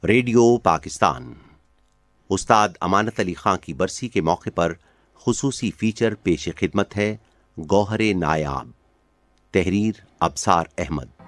Radio Pakistan استاد امانت علی خاں کی برسی کے موقع پر خصوصی فیچر پیش خدمت ہے گوہر نایاب، تحریر ابصار احمد۔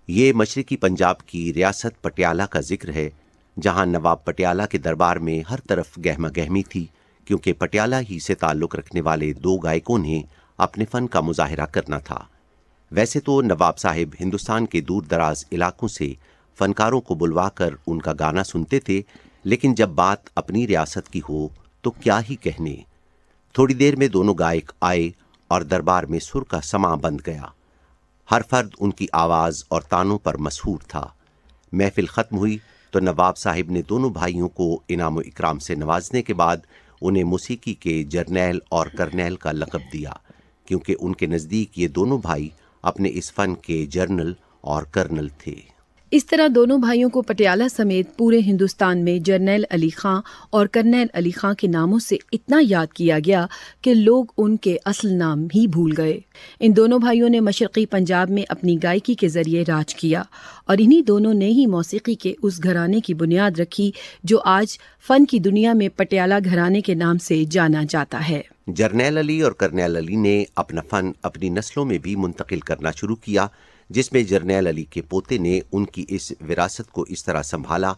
یہ مشرقی پنجاب کی ریاست پٹیالہ کا ذکر ہے، جہاں نواب پٹیالہ کے دربار میں ہر طرف گہما گہمی تھی، کیونکہ پٹیالہ ہی سے تعلق رکھنے والے دو گائکوں نے اپنے فن کا مظاہرہ کرنا تھا۔ ویسے تو نواب صاحب ہندوستان کے دور دراز علاقوں سے فنکاروں کو بلوا کر ان کا گانا سنتے تھے، لیکن جب بات اپنی ریاست کی ہو تو کیا ہی کہنے۔ تھوڑی دیر میں دونوں گائک آئے اور دربار میں سر کا سماں بند گیا۔ ہر فرد ان کی آواز اور تانوں پر مسحور تھا۔ محفل ختم ہوئی تو نواب صاحب نے دونوں بھائیوں کو انعام و اکرام سے نوازنے کے بعد انہیں موسیقی کے جرنیل اور کرنیل کا لقب دیا، کیونکہ ان کے نزدیک یہ دونوں بھائی اپنے اس فن کے جرنل اور کرنل تھے۔ اس طرح دونوں بھائیوں کو پٹیالہ سمیت پورے ہندوستان میں جرنیل علی خاں اور کرنیل علی خاں کے ناموں سے اتنا یاد کیا گیا کہ لوگ ان کے اصل نام ہی بھول گئے۔ ان دونوں بھائیوں نے مشرقی پنجاب میں اپنی گائکی کے ذریعے راج کیا، اور انہی دونوں نے ہی موسیقی کے اس گھرانے کی بنیاد رکھی جو آج فن کی دنیا میں پٹیالہ گھرانے کے نام سے جانا جاتا ہے۔ جرنیل علی اور کرنیل علی نے اپنا فن اپنی نسلوں میں بھی منتقل کرنا شروع کیا، جس میں جرنیل علی کے پوتے نے ان کی اس وراثت کو اس طرح سنبھالا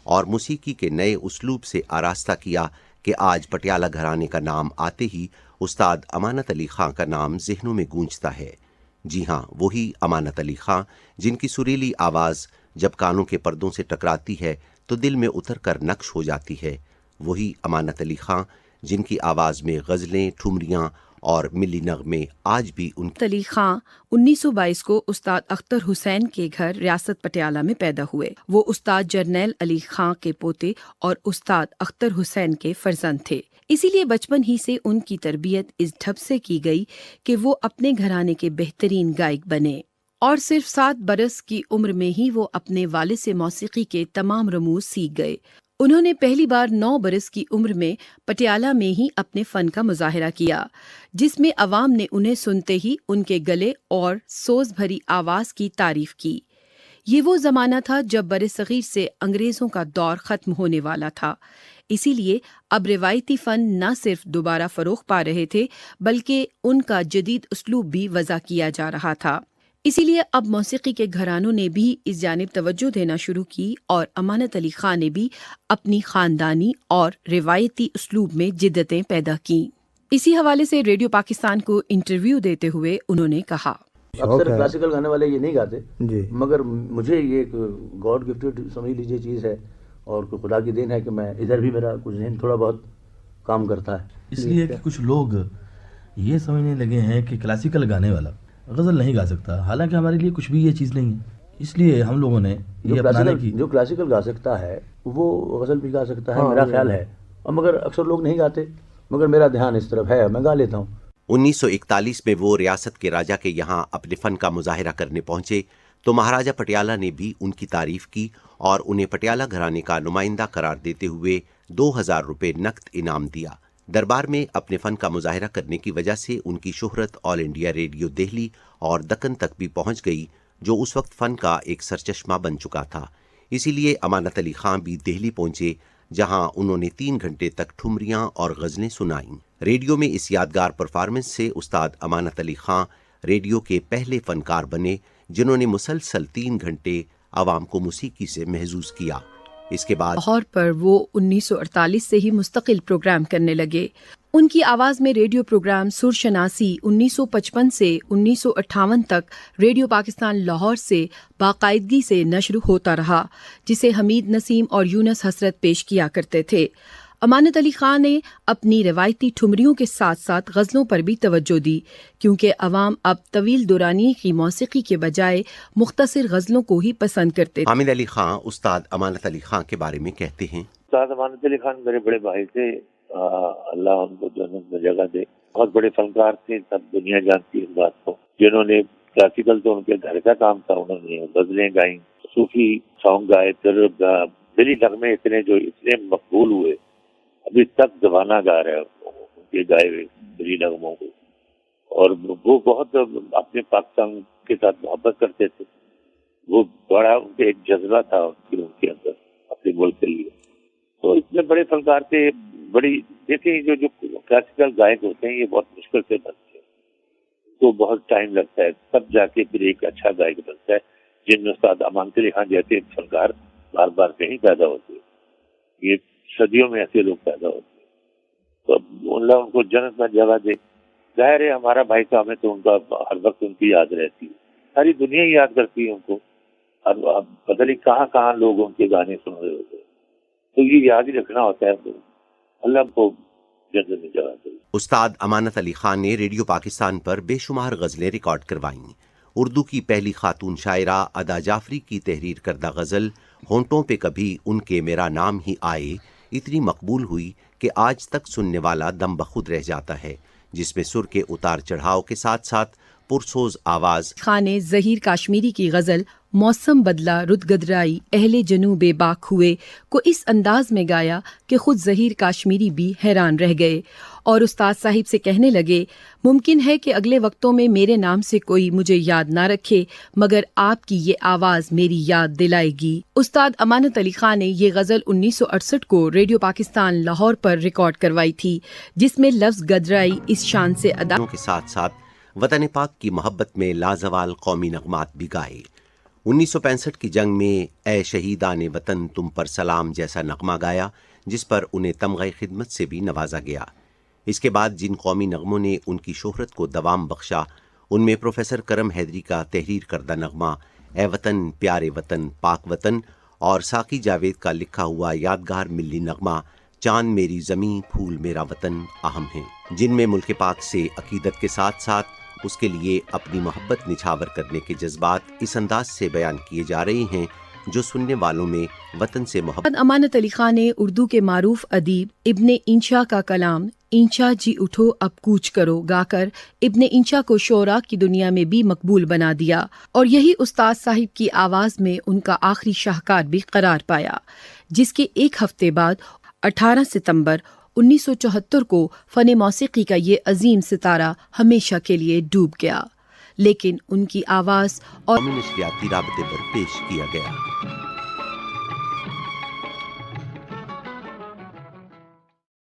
اور موسیقی کے نئے اسلوب سے آراستہ کیا کہ آج پٹیالہ گھرانے کا نام آتے ہی استاد امانت علی خاں کا نام ذہنوں میں گونجتا ہے۔ جی ہاں، وہی امانت علی خاں جن کی سریلی آواز جب کانوں کے پردوں سے ٹکراتی ہے تو دل میں اتر کر نقش ہو جاتی ہے، وہی امانت علی خاں جن کی آواز میں غزلیں، ٹھمریاں اور ملی نغمے آج بھی ان علی خاں 1922 کو استاد اختر حسین کے گھر ریاست پٹیالہ میں پیدا ہوئے۔ وہ استاد جرنیل علی خاں کے پوتے اور استاد اختر حسین کے فرزند تھے، اسی لیے بچپن ہی سے ان کی تربیت اس ڈھب سے کی گئی کہ وہ اپنے گھرانے کے بہترین گائک بنے، اور صرف 7 برس کی عمر میں ہی وہ اپنے والد سے موسیقی کے تمام رموز سیکھ گئے۔ انہوں نے پہلی بار 9 برس کی عمر میں پٹیالہ میں ہی اپنے فن کا مظاہرہ کیا، جس میں عوام نے انہیں سنتے ہی ان کے گلے اور سوز بھری آواز کی تعریف کی۔ یہ وہ زمانہ تھا جب برصغیر سے انگریزوں کا دور ختم ہونے والا تھا، اسی لیے اب روایتی فن نہ صرف دوبارہ فروغ پا رہے تھے بلکہ ان کا جدید اسلوب بھی وضع کیا جا رہا تھا۔ اسی لیے اب موسیقی کے گھرانوں نے بھی اس جانب توجہ دینا شروع کی، اور امانت علی خاں نے بھی اپنی خاندانی اور روایتی اسلوب میں جدتیں پیدا کیں۔ اسی حوالے سے ریڈیو پاکستان کو انٹرویو دیتے ہوئے انہوں نے کہا، اکثر کلاسیکل گانے والے یہ نہیں گاتے جی، مگر مجھے یہ ایک گاڈ گفٹڈ سمجھ لیجیے چیز ہے اور خدا کی دین ہے کہ میں ادھر بھی میرا کچھ ذہن تھوڑا بہت کام کرتا ہے. اس لیے کہ کچھ لوگ یہ سمجھنے لگے ہیں کہ کلاسیکل گانے والا غزل نہیں گا سکتا، حالانکہ ہمارے لیے کچھ بھی یہ چیز نہیں ہے. اس لیے ہم لوگوں نے یہ اپنانے کی جو کلاسیکل گا سکتا ہے وہ غزل بھی گا سکتا ہے، میرا خیال ہے. اور مگر اکثر لوگ نہیں گاتے، مگر میرا دھیان اس طرف ہے، میں گا لیتا ہوں. 1941 میں وہ ریاست کے راجا کے یہاں اپنے فن کا مظاہرہ کرنے پہنچے تو مہاراجہ پٹیالہ نے بھی ان کی تعریف کی اور انہیں پٹیالہ گھرانے کا نمائندہ قرار دیتے ہوئے 2000 روپے نقد انعام دیا. دربار میں اپنے فن کا مظاہرہ کرنے کی وجہ سے ان کی شہرت آل انڈیا ریڈیو دہلی اور دکن تک بھی پہنچ گئی، جو اس وقت فن کا ایک سرچشمہ بن چکا تھا. اسی لیے امانت علی خان بھی دہلی پہنچے، جہاں انہوں نے 3 گھنٹے تک ٹھمریاں اور غزلیں سنائیں. ریڈیو میں اس یادگار پرفارمنس سے استاد امانت علی خان ریڈیو کے پہلے فنکار بنے جنہوں نے مسلسل 3 گھنٹے عوام کو موسیقی سے محظوظ کیا. اس کے بعد لاہور پر وہ 1948 سے ہی مستقل پروگرام کرنے لگے. ان کی آواز میں ریڈیو پروگرام سر شناسی 1955 سے 1958 تک ریڈیو پاکستان لاہور سے باقاعدگی سے نشر ہوتا رہا، جسے حمید نسیم اور یونس حسرت پیش کیا کرتے تھے. امانت علی خان نے اپنی روایتی ٹھمریوں کے ساتھ ساتھ غزلوں پر بھی توجہ دی، کیونکہ عوام اب طویل دورانی کی موسیقی کے بجائے مختصر غزلوں کو ہی پسند کرتے تھے. حامد علی خان استاد امانت علی خان کے بارے میں کہتے ہیں، استاد امانت علی خان میرے بڑے بھائی تھے، اللہ ان کو جنت میں جگہ دے. بہت بڑے فنکار تھے، سب دنیا جانتی ہے اس بات کو. جنہوں نے کلاسیکل تو ان کے گھر کا کام تھا، انہوں نے غزلیں گائیں، صوفی سانگ گائے، پھر دلی نغمے اتنے مقبول ہوئے، ابھی تک زمانہ گا رہا ہے ان کے گائے ہوئے دلی نغموں کو. اور وہ بہت اپنے پاکستان کے ساتھ محبت کرتے تھے. وہ بڑا ان کے ایک جذبہ تھا ان کے اندر اپنے ملک کے لیے. تو اتنے بڑے فنکار تھے. بڑی دیکھیں جو کلاسیکل گائک ہوتے ہیں یہ بہت مشکل سے بنتے ہیں، تو بہت ٹائم لگتا ہے، تب جا کے پھر ایک اچھا گائک بنتا ہے. جن میں استاد امانت علی خان جیسے فنکار بار بار کہیں پیدا ہوتے ہیں، یہ صدیوں میں ایسے لوگ پیدا ہوتے ہیں. تو اللہ ان کو جنت میں جگہ دے. ظاہر ہے ہمارا بھائی صاحب ہے تو ان کا ہر وقت ان کی یاد رہتی ہے، ساری دنیا ہی یاد کرتی ہے ان کو. اور پتہ نہیں کہاں کہاں لوگ ان کے گانے سن رہے ہوتے ہیں، تو یہ یاد ہی رکھنا ہوتا ہے. اللہ کو جنت میں جگہ دے. استاد امانت علی خان نے ریڈیو پاکستان پر بے شمار غزلیں ریکارڈ کروائیں. اردو کی پہلی خاتون شاعرہ ادا جعفری کی تحریر کردہ غزل ہونٹوں پہ کبھی ان کے میرا نام ہی آئے اتنی مقبول ہوئی کہ آج تک سننے والا دم بخود رہ جاتا ہے، جس میں سر کے اتار چڑھاؤ کے ساتھ ساتھ پرسوز آواز. خان نے ظہیر کاشمیری کی غزل موسم بدلا رت گدرائی اہل جنوں بے باک ہوئے کو اس انداز میں گایا کہ خود ظہیر کاشمیری بھی حیران رہ گئے اور استاد صاحب سے کہنے لگے، ممکن ہے کہ اگلے وقتوں میں میرے نام سے کوئی مجھے یاد نہ رکھے، مگر آپ کی یہ آواز میری یاد دلائے گی. استاد امانت علی خان نے یہ غزل 1968 کو ریڈیو پاکستان لاہور پر ریکارڈ کروائی تھی، جس میں لفظ گدرائی اس شان سے ادا کے ساتھ ساتھ وطن پاک کی محبت میں لازوال قومی نغمات بھی گائے. 1965 کی جنگ میں اے شہیدان وطن تم پر سلام جیسا نغمہ گایا، جس پر انہیں تمغہ خدمت سے بھی نوازا گیا. اس کے بعد جن قومی نغموں نے ان کی شہرت کو دوام بخشا، ان میں پروفیسر کرم حیدری کا تحریر کردہ نغمہ اے وطن پیارے وطن پاک وطن اور ساقی جاوید کا لکھا ہوا یادگار ملی نغمہ چاند میری زمیں پھول میرا وطن اہم ہیں، جن میں ملک پاک سے عقیدت کے ساتھ ساتھ اس کے لیے اپنی محبت نچھاور کرنے کے جذبات اس انداز سے بیان کیے جا رہے ہیں جو سننے والوں میں وطن سے محبت. امانت علی خان نے اردو کے معروف ادیب ابن انشا کا کلام انشا جی اٹھو اب کوچ کرو گا کر ابن انشا کو شعراء کی دنیا میں بھی مقبول بنا دیا، اور یہی استاد صاحب کی آواز میں ان کا آخری شاہکار بھی قرار پایا، جس کے ایک ہفتے بعد 18 ستمبر 1974 کو فن موسیقی کا یہ عظیم ستارہ ہمیشہ کے لیے ڈوب گیا، لیکن ان کی آواز اور قومی نشریاتی رابطے پر پیش کیا گیا.